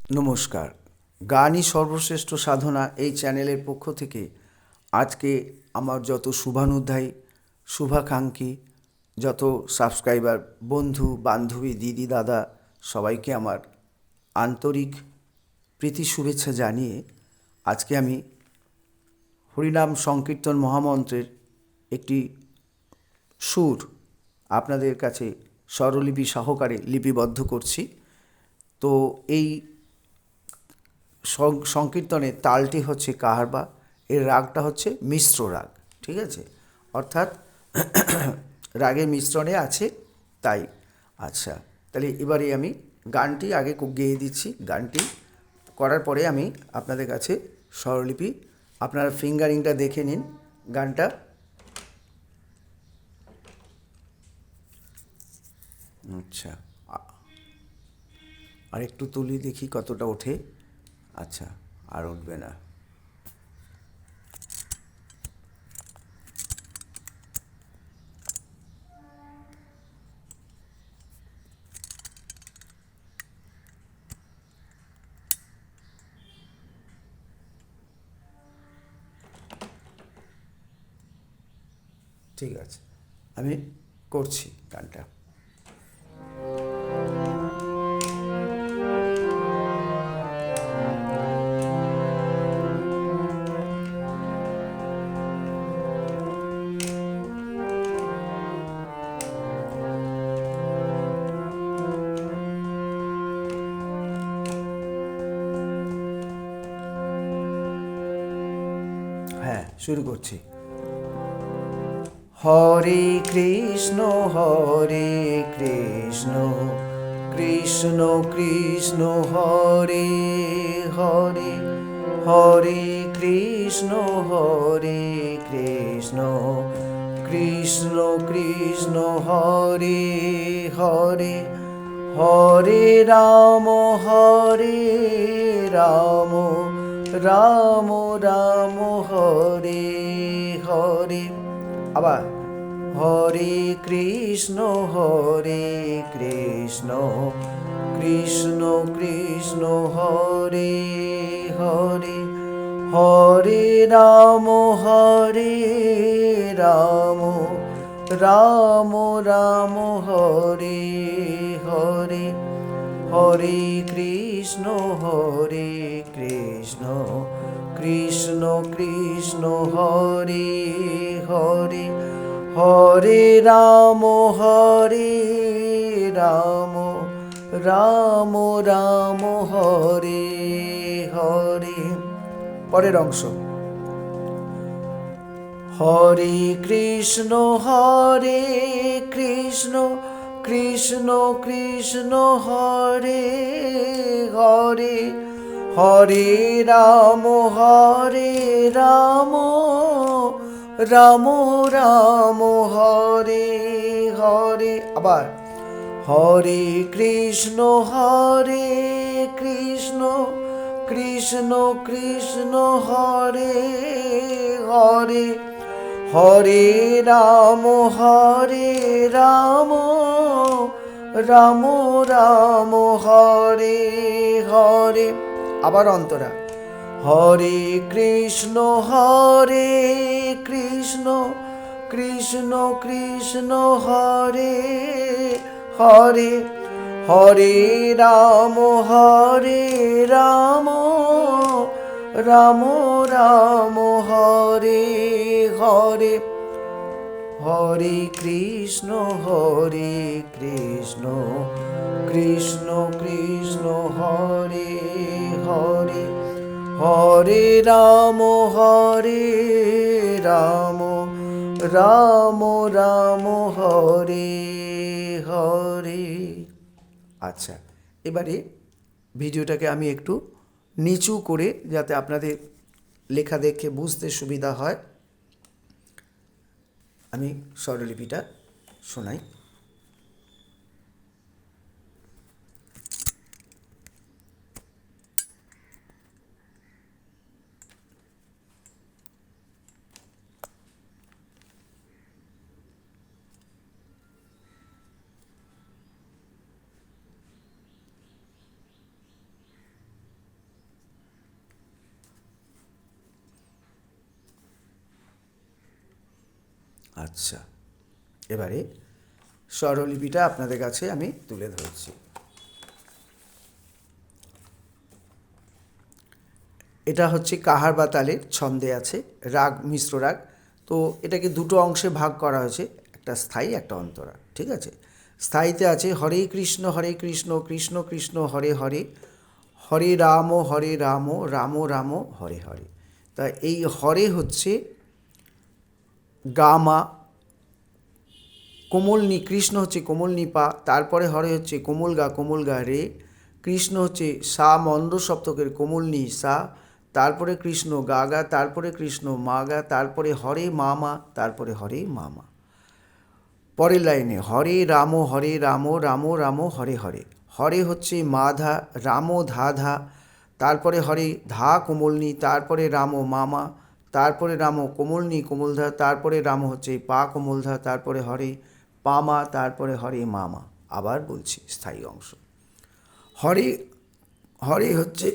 নমস্কার। গানই সর্বশ্রেষ্ঠ সাধনা এই চ্যানেলের পক্ষ থেকে আজকে আমার যত শুভানুধ্যায়ী, শুভাকাঙ্ক্ষী, যত সাবস্ক্রাইবার, বন্ধু বান্ধবী, দিদি দাদা, সবাইকে আমার আন্তরিক প্রীতি শুভেচ্ছা জানিয়ে আজকে আমি হরিনাম সংকীর্তন মহামন্ত্রের একটি সুর আপনাদের কাছে স্বরলিপি সহকারে লিপিবদ্ধ করছি। তো এই সংকীর্তনের তালটি হচ্ছে কাহারবা, এর রাগটা হচ্ছে মিশ্র রাগ। ঠিক আছে, অর্থাৎ রাগের মিশ্রণে আছে তাই। আচ্ছা, তাহলে এবারে আমি গানটি আগে গেয়ে দিচ্ছি। গানটি করার পরে আমি আপনাদের কাছে স্বরলিপি, আপনারা ফিঙ্গারিংটা দেখে নিন গানটা। আচ্ছা, আর একটু তুলি দেখি কতটা ওঠে। আচ্ছা, আর উঠবে না। ঠিক আছে, আমি করছি গানটা। হ্যাঁ, শুরু করছি। হরে কৃষ্ণ কৃষ্ণ কৃষ্ণ হরে হরে, হরে কৃষ্ণ কৃষ্ণ কৃষ্ণ কৃষ্ণ হরে হরে, হরে রাম রাম রাম রাম হরে হরে। আবার হরে কৃষ্ণ কৃষ্ণ কৃষ্ণ কৃষ্ণ হরে হরে, হরে রাম রাম রাম রাম হরে হরে, হরে কৃষ্ণ কৃষ্ণ কৃষ্ণ কৃষ্ণ হরে হরে, হরে রাম রাম রাম রাম হরে হরে। পরের অংশ। হরে কৃষ্ণ কৃষ্ণ কৃষ্ণ কৃষ্ণ হরে হরে, হরে রাম রাম রাম রাম হরে হরে। আবার হরে কৃষ্ণ কৃষ্ণ কৃষ্ণ কৃষ্ণ হরে হরে, হরে রাম রাম রাম রাম হরে হরে। আবার অন্তরা। হরে কৃষ্ণ কৃষ্ণ কৃষ্ণ কৃষ্ণ হরে হরে, হরে রাম রাম রাম রাম হরে হরে, হরে কৃষ্ণ কৃষ্ণ কৃষ্ণ কৃষ্ণ হরে হরে, হরে রাম রাম রাম রাম হরে হরে। আচ্ছা, এবারে ভিডিওটাকে আমি একটু নিচু করে, যাতে আপনাদের লেখা দেখে বুঝতে সুবিধা হয়, আমি স্বরলিপিটা শোনাই। আচ্ছা, এবারে স্বরলিপিটা আপনাদের কাছে আমি তুলে ধরছি। এটা হচ্ছে কাহার বা তালের ছন্দে আছে, রাগ মিশ্র রাগ। তো এটাকে দুটো অংশে ভাগ করা হয়েছে, একটা স্থায়ী একটা অন্তরা। ঠিক আছে, স্থায়ীতে আছে হরে কৃষ্ণ কৃষ্ণ কৃষ্ণ হরে হরে, হরে রাম রাম রাম হরে হরে। তা এই হরে হচ্ছে গা মা, কোমল নি, কৃষ্ণ হচ্ছে কোমল নি পা, তারপরে হরে হচ্ছে কোমল গা রে, কৃষ্ণ হচ্ছে সা মন্দ সপ্তকের কোমল নি সা, তারপরে কৃষ্ণ গা গা, তারপরে কৃষ্ণ মা গা, তারপরে হরে মা, তারপরে হরে মা। পরের লাইনে হরে রাম রাম রাম হরে হরে, হরে হচ্ছে মা ধা, রাম ধা, তারপরে হরে ধা কোমলনি, তারপরে রাম মামা, তারপরে রাম কোমলনি কোমলধা, তারপরে রাম হচ্ছে পা কোমলধা, তারপরে হরে পামা, তারপরে হরে মামা। আবার বলছি স্থায়ী অংশ। হরে হরে হচ্ছে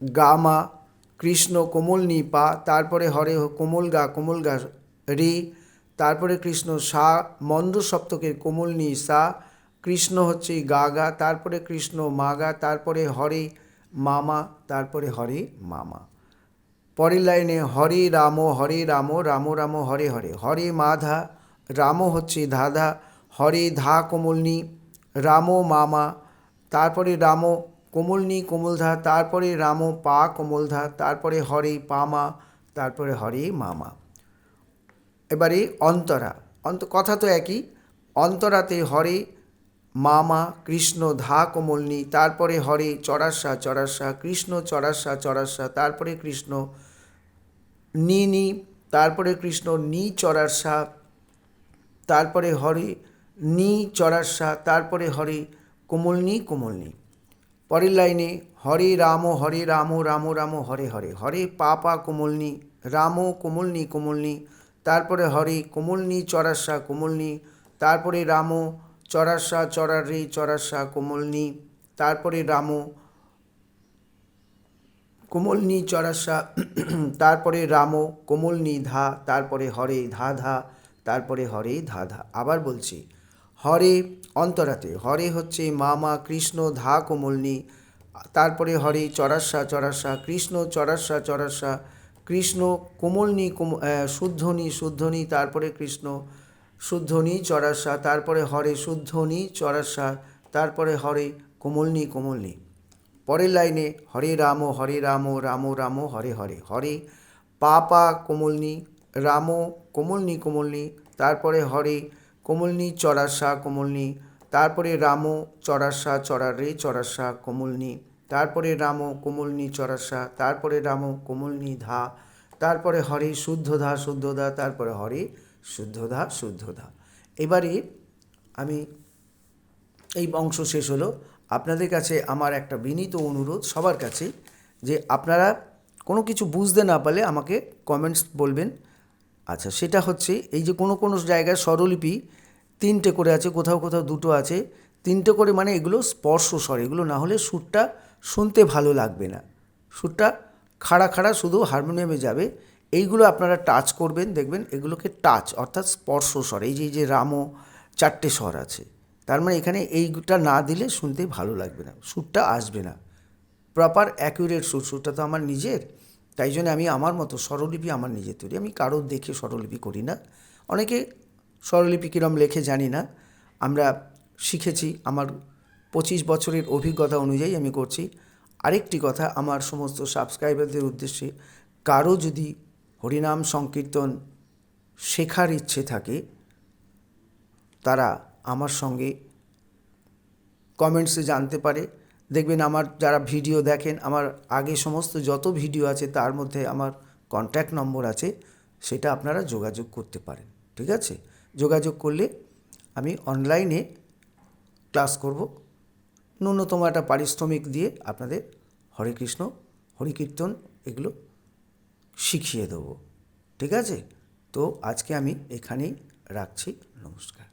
গামা, কৃষ্ণ কোমলনি পা, তারপরে হরে কোমল গা রে, তারপরে কৃষ্ণ সা মন্দ সপ্তকের কোমলনি সা, কৃষ্ণ হচ্ছে গা গা, তারপরে কৃষ্ণ মা গা, তারপরে হরে মামা, তারপরে হরে মামা। পরের লাইনে হরে রাম রাম রাম হরে হরে, হরে মাধা, রাম হচ্ছে ধাধা, হরে ধা কোমলনি, রাম মামা, তারপরে রাম কোমলনি কোমলধা, তারপরে রাম পা কোমলধা, তারপরে হরে পামা, তারপরে হরে মামা। এবারে অন্তরা, কথা তো একই। অন্তরাতে হরে মামা, কৃষ্ণ ধা কোমলনি, তারপরে হরে চড়াসা কৃষ্ণ চড়াসা, তারপরে কৃষ্ণ নি, তারপরে কৃষ্ণ নি চড়াসা, তারপরে হরে নি চড়াসা, তারপরে হরে কোমলনি। পরের লাইনে হরে রাম রাম রাম হরে হরে, হরে পা কোমলনি, রাম কোমলনি, তারপরে হরে কোমলনি চড়াসা কোমলনি, তারপরে রাম চড়াসা রে চড়াসা কোমলনি, তারপরে রাম কোমলনি চড়াসা, তারপরে রাম কোমলনি ধা, তারপরে হরে ধা, তারপরে হরে ধা। আবার বলছি, হরে অন্তরাতে হরে হচ্ছে মামা, কৃষ্ণ ধা কোমলনি, তারপরে হরে চড়াসা কৃষ্ণ চড়াসা, কৃষ্ণ কোমলনি শুদ্ধনি, তারপরে কৃষ্ণ শুদ্ধনি চড়াসা, তারপরে হরে শুদ্ধনি চড়াসা, তারপরে হরে কোমলনি। পরের লাইনে হরে রাম রাম রাম হরে হরে, হরে পা কোমলনি, রাম কোমলনি, তারপরে হরে কোমলনি চড়াসা কোমলনি, তারপরে রাম চড়াসা রে চড়াসা কোমলনি, তারপরে রাম কোমলনি চড়াসা, তারপরে রাম কোমলনি ধা, তারপরে হরে শুদ্ধ ধা, তারপরে হরে শুদ্ধ ধা। এবারে আমি এই অংশ শেষ হলো। আপনাদের কাছে আমার একটা বিনীত অনুরোধ সবার কাছে, যে আপনারা কোনো কিছু বুঝতে না পারলে আমাকে কমেন্টস বলবেন। আচ্ছা, সেটা হচ্ছে এই যে কোনো জায়গায় স্বরলিপি 3টে করে আছে, কোথাও দুটো আছে, 3টে করে, মানে এগুলো স্পর্শ স্বর, এগুলো না হলে সুরটা শুনতে ভালো লাগবে না, সুরটা খাড়া শুধু হারমোনিয়ামে যাবে। এইগুলো আপনারা টাচ করবেন, দেখবেন এগুলোকে টাচ অর্থাৎ স্পর্শ স্বর। এই যে রামও 4টে স্বর আছে, তার মানে এখানে এইটা না দিলে শুনতে ভালো লাগবে না, সুরটা আসবে না, প্রপার অ্যাকুরেট সুরটা তো আমার নিজের। তাই জন্য আমি আমার মতো স্বরলিপি আমার নিজের তৈরি, আমি কারোর দেখে স্বরলিপি করি না। অনেকে স্বরলিপি কীরম লেখে জানি না, আমরা শিখেছি, আমার 25 বছরের অভিজ্ঞতা অনুযায়ী আমি করছি। আরেকটি কথা, আমার সমস্ত সাবস্ক্রাইবারদের উদ্দেশ্যে, কারো যদি হরিনাম সংকীর্তন শেখার ইচ্ছে থাকে, তারা আমার সঙ্গে কমেন্টসে জানতে পারে। দেখবেন আমার যারা ভিডিও দেখেন, আমার আগে সমস্ত যত ভিডিও আছে তার মধ্যে আমার কন্ট্যাক্ট নম্বর আছে, সেটা আপনারা যোগাযোগ করতে পারেন। ঠিক আছে, যোগাযোগ করলে আমি অনলাইনে ক্লাস করব, ন্যূনতম একটা পারিশ্রমিক দিয়ে আপনাদের হরে কৃষ্ণ হরিকীর্তন এগুলো শিখিয়ে দেবো। ঠিক আছে, তো আজকে আমি এখানেই রাখছি। নমস্কার।